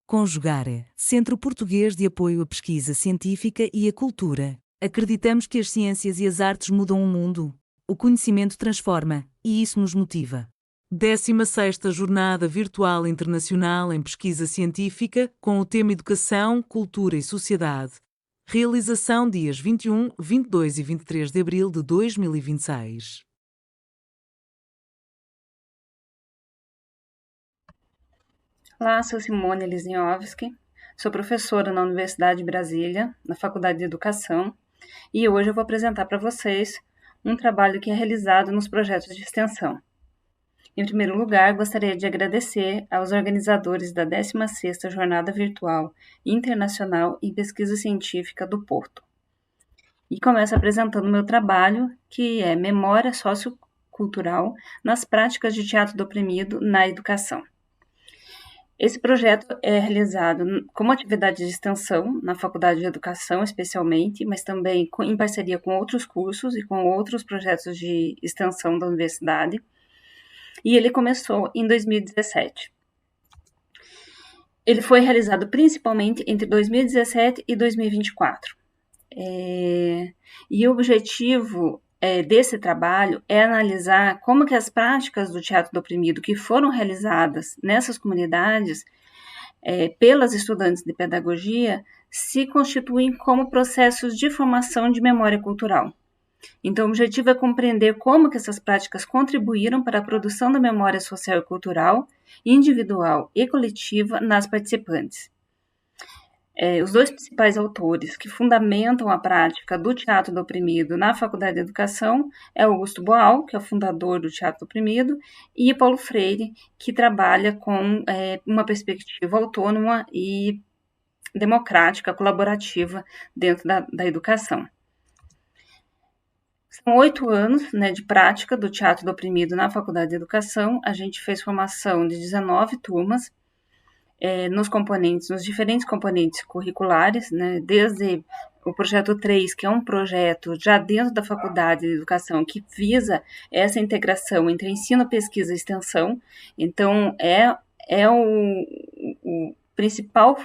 Conjugare, Centro Português de Apoio à Pesquisa Científica e à Cultura. Acreditamos que as ciências e as artes mudam o mundo. O conhecimento transforma, e isso nos motiva. 16ª Jornada Virtual Internacional em Pesquisa Científica, com o tema Educação, Cultura e Sociedade. Realização dias 21, 22 e 23 de abril de 2026. Olá, sou Simone Lisniowski, sou professora na Universidade de Brasília, na Faculdade de Educação, e hoje eu vou apresentar para vocês um trabalho que é realizado nos projetos de extensão. Em primeiro lugar, gostaria de agradecer aos organizadores da 16ª Jornada Virtual Internacional em Pesquisa Científica do Porto. E começo apresentando o meu trabalho, que é Memória Sociocultural nas Práticas de Teatro do Oprimido na Educação. Esse projeto é realizado como atividade de extensão na Faculdade de Educação, especialmente, mas também em parceria com outros cursos e com outros projetos de extensão da universidade. E ele começou em 2017. Ele foi realizado principalmente entre 2017 e 2024. E o objetivo desse trabalho é analisar como que as práticas do teatro do oprimido que foram realizadas nessas comunidades pelas estudantes de pedagogia se constituem como processos de formação de memória cultural. Então, o objetivo é compreender como que essas práticas contribuíram para a produção da memória social e cultural, individual e coletiva nas participantes. Os dois principais autores que fundamentam a prática do teatro do oprimido na Faculdade de Educação é Augusto Boal, que é o fundador do teatro do oprimido, e Paulo Freire, que trabalha com uma perspectiva autônoma e democrática, colaborativa dentro da educação. São 8 anos de prática do teatro do oprimido na Faculdade de Educação. A gente fez formação de 19 turmas, nos diferentes componentes curriculares, desde o projeto 3, que é um projeto já dentro da Faculdade de Educação que visa essa integração entre ensino, pesquisa e extensão. Então, é o principal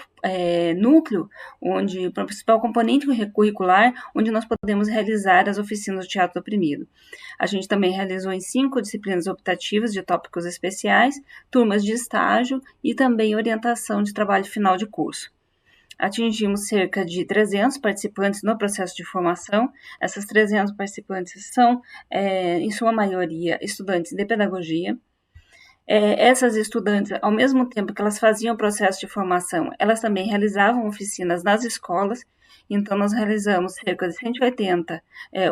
núcleo, o principal componente curricular, onde nós podemos realizar as oficinas do teatro do oprimido. A gente também realizou em 5 disciplinas optativas de tópicos especiais, turmas de estágio e também orientação de trabalho final de curso. Atingimos cerca de 300 participantes no processo de formação. Essas 300 participantes são, em sua maioria, estudantes de pedagogia. Essas estudantes, ao mesmo tempo que elas faziam o processo de formação, elas também realizavam oficinas nas escolas. Então, nós realizamos cerca de 180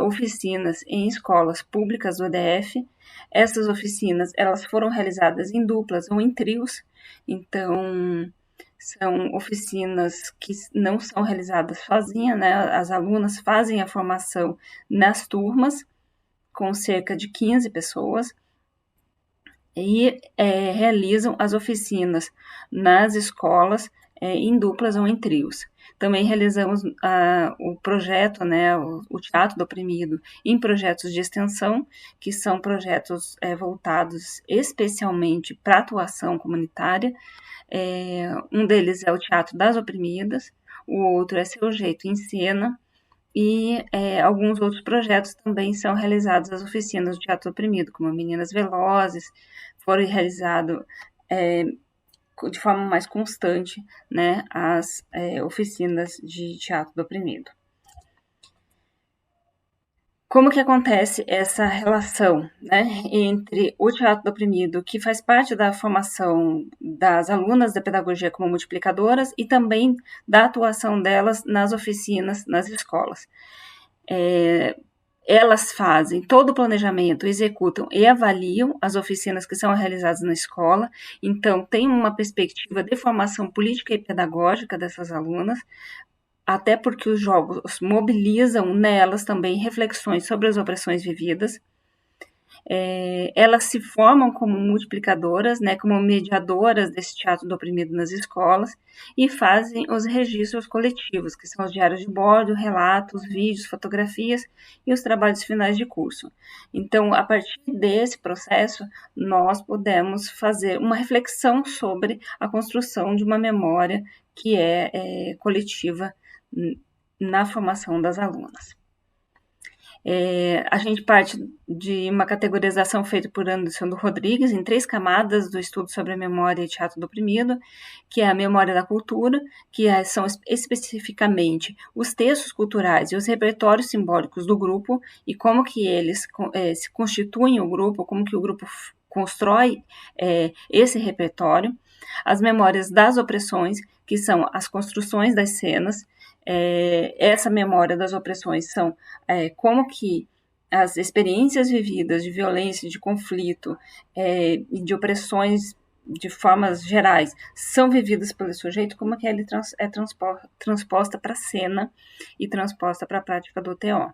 oficinas em escolas públicas do DF. Essas oficinas, elas foram realizadas em duplas ou em trios. Então, são oficinas que não são realizadas sozinhas, As alunas fazem a formação nas turmas, com cerca de 15 pessoas, e realizam as oficinas nas escolas em duplas ou em trios. Também realizamos o projeto, o Teatro do Oprimido, em projetos de extensão, que são projetos voltados especialmente para a atuação comunitária. Um deles é o Teatro das Oprimidas, o outro é Seu Jeito em Cena, e alguns outros projetos também são realizados as oficinas do Teatro Oprimido, como Meninas Velozes, foram realizadas de forma mais constante, as oficinas de Teatro do Oprimido. Como que acontece essa relação entre o teatro do oprimido, que faz parte da formação das alunas da pedagogia como multiplicadoras e também da atuação delas nas oficinas, nas escolas? Elas fazem todo o planejamento, executam e avaliam as oficinas que são realizadas na escola, então tem uma perspectiva de formação política e pedagógica dessas alunas, até porque os jogos mobilizam nelas também reflexões sobre as opressões vividas. elas se formam como multiplicadoras, né, como mediadoras desse teatro do oprimido nas escolas e fazem os registros coletivos, que são os diários de bordo, relatos, vídeos, fotografias e os trabalhos finais de curso. Então, a partir desse processo, nós podemos fazer uma reflexão sobre a construção de uma memória que é coletiva na formação das alunas. A gente parte de uma categorização feita por Anderson Rodrigues em 3 camadas do estudo sobre a memória e teatro do oprimido, que é a memória da cultura, que são especificamente os textos culturais e os repertórios simbólicos do grupo e como que eles se constituem o grupo, como que o grupo constrói esse repertório. As memórias das opressões, que são as construções das cenas. Essa memória das opressões são como que as experiências vividas de violência, de conflito e de opressões de formas gerais são vividas pelo sujeito, como que ele é transposta para a cena e transposta para a prática do TO.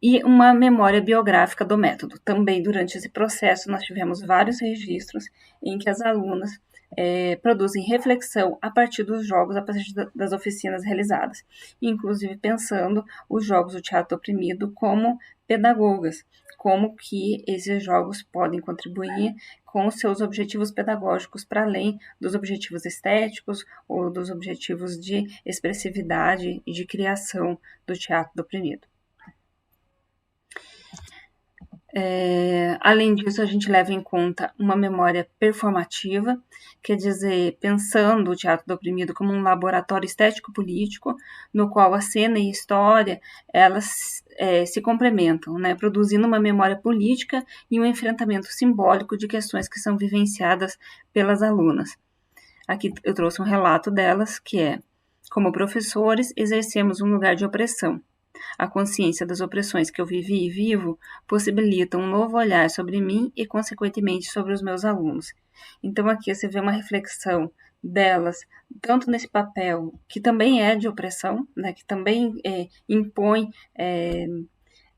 E uma memória biográfica do método. Também durante esse processo nós tivemos vários registros em que as alunas produzem reflexão a partir dos jogos, a partir das oficinas realizadas, inclusive pensando os jogos do teatro oprimido como pedagogas, como que esses jogos podem contribuir com os seus objetivos pedagógicos para além dos objetivos estéticos ou dos objetivos de expressividade e de criação do teatro do oprimido. Além disso, a gente leva em conta uma memória performativa, quer dizer, pensando o teatro do oprimido como um laboratório estético-político, no qual a cena e a história elas se complementam, né, produzindo uma memória política e um enfrentamento simbólico de questões que são vivenciadas pelas alunas. Aqui eu trouxe um relato delas, que é: como professores, exercemos um lugar de opressão. A consciência das opressões que eu vivi e vivo possibilita um novo olhar sobre mim e, consequentemente, sobre os meus alunos. Então, aqui você vê uma reflexão delas, tanto nesse papel, que também é de opressão, né, que também impõe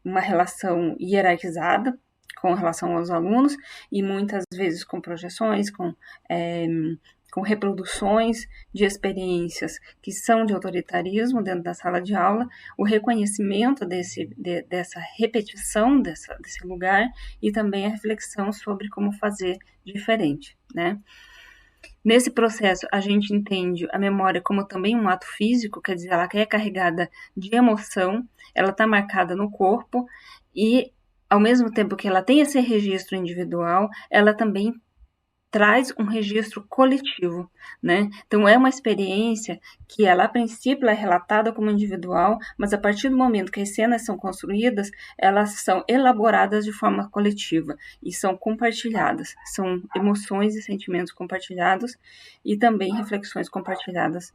uma relação hierarquizada com relação aos alunos, e muitas vezes com projeções, com reproduções de experiências que são de autoritarismo dentro da sala de aula, o reconhecimento dessa repetição desse lugar e também a reflexão sobre como fazer diferente, né? Nesse processo, a gente entende a memória como também um ato físico, quer dizer, ela é carregada de emoção, ela está marcada no corpo e, ao mesmo tempo que ela tem esse registro individual, ela também traz um registro coletivo, né? Então, é uma experiência que ela, a princípio, é relatada como individual, mas a partir do momento que as cenas são construídas, elas são elaboradas de forma coletiva e são compartilhadas. São emoções e sentimentos compartilhados e também reflexões compartilhadas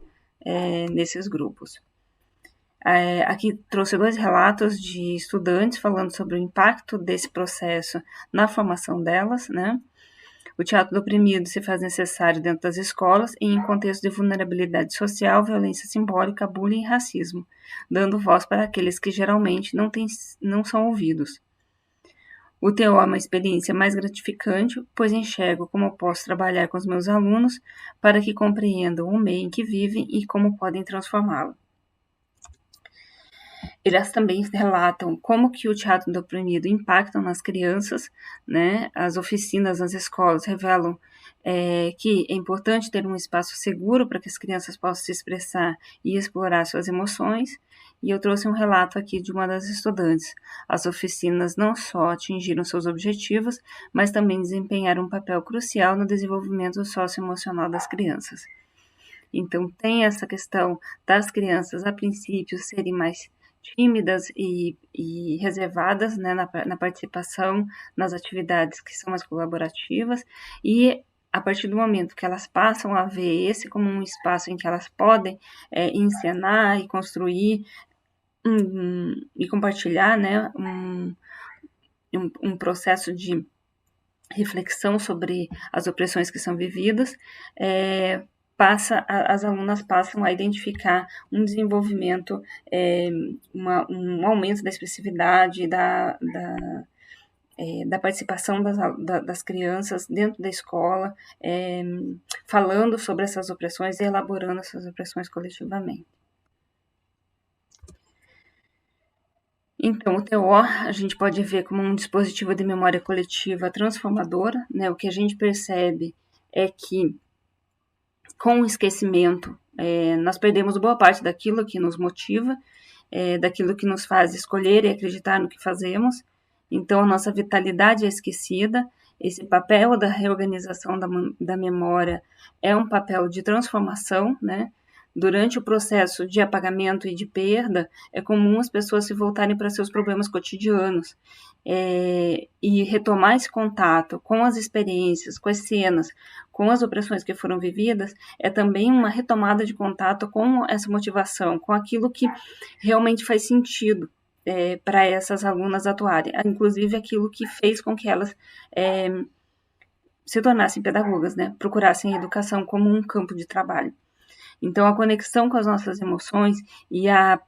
nesses grupos. Aqui trouxe 2 relatos de estudantes falando sobre o impacto desse processo na formação delas, né? O teatro do oprimido se faz necessário dentro das escolas e em contexto de vulnerabilidade social, violência simbólica, bullying e racismo, dando voz para aqueles que geralmente não são ouvidos. O TO é uma experiência mais gratificante, pois enxergo como posso trabalhar com os meus alunos para que compreendam o meio em que vivem e como podem transformá-lo. Elas também relatam como que o teatro do oprimido impacta nas crianças, né? As oficinas nas escolas revelam que é importante ter um espaço seguro para que as crianças possam se expressar e explorar suas emoções. E eu trouxe um relato aqui de uma das estudantes. As oficinas não só atingiram seus objetivos, mas também desempenharam um papel crucial no desenvolvimento socioemocional das crianças. Então, tem essa questão das crianças, a princípio, serem mais tímidas e reservadas, né, na participação nas atividades que são mais colaborativas, e a partir do momento que elas passam a ver esse como um espaço em que elas podem encenar e construir e compartilhar, né, um processo de reflexão sobre as opressões que são vividas, as alunas passam a identificar um desenvolvimento, um aumento da expressividade, da participação das crianças dentro da escola, falando sobre essas opressões e elaborando essas opressões coletivamente. Então, o TO a gente pode ver como um dispositivo de memória coletiva transformadora, né? O que a gente percebe é que, com o esquecimento, nós perdemos boa parte daquilo que nos motiva, daquilo que nos faz escolher e acreditar no que fazemos. Então, a nossa vitalidade é esquecida. Esse papel da reorganização da memória é um papel de transformação, né? Durante o processo de apagamento e de perda, é comum as pessoas se voltarem para seus problemas cotidianos e retomar esse contato com as experiências, com as cenas, com as opressões que foram vividas, é também uma retomada de contato com essa motivação, com aquilo que realmente faz sentido para essas alunas atuarem, inclusive aquilo que fez com que elas se tornassem pedagogas, né? Procurassem a educação como um campo de trabalho. Então, a conexão com as nossas emoções e a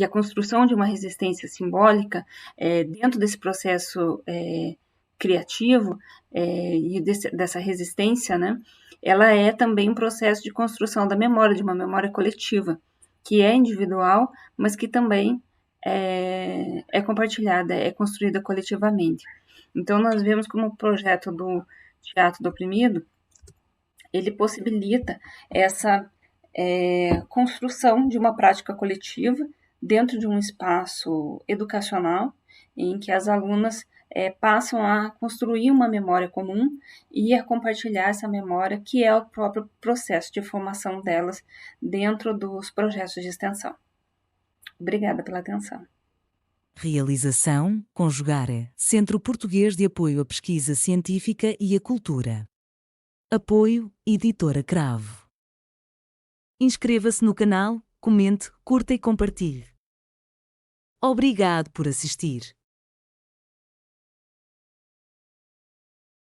construção de uma resistência simbólica dentro desse processo criativo e dessa resistência, né, ela é também um processo de construção da memória, de uma memória coletiva, que é individual, mas que também é compartilhada, é construída coletivamente. Então, nós vemos como o projeto do Teatro do Oprimido, ele possibilita essa construção de uma prática coletiva dentro de um espaço educacional em que as alunas passam a construir uma memória comum e a compartilhar essa memória, que é o próprio processo de formação delas dentro dos projetos de extensão. Obrigada pela atenção. Realização, Conjugare, Centro Português de Apoio à Pesquisa Científica e à Cultura. Apoio, Editora Cravo. Inscreva-se no canal, comente, curta e compartilhe. Obrigado por assistir.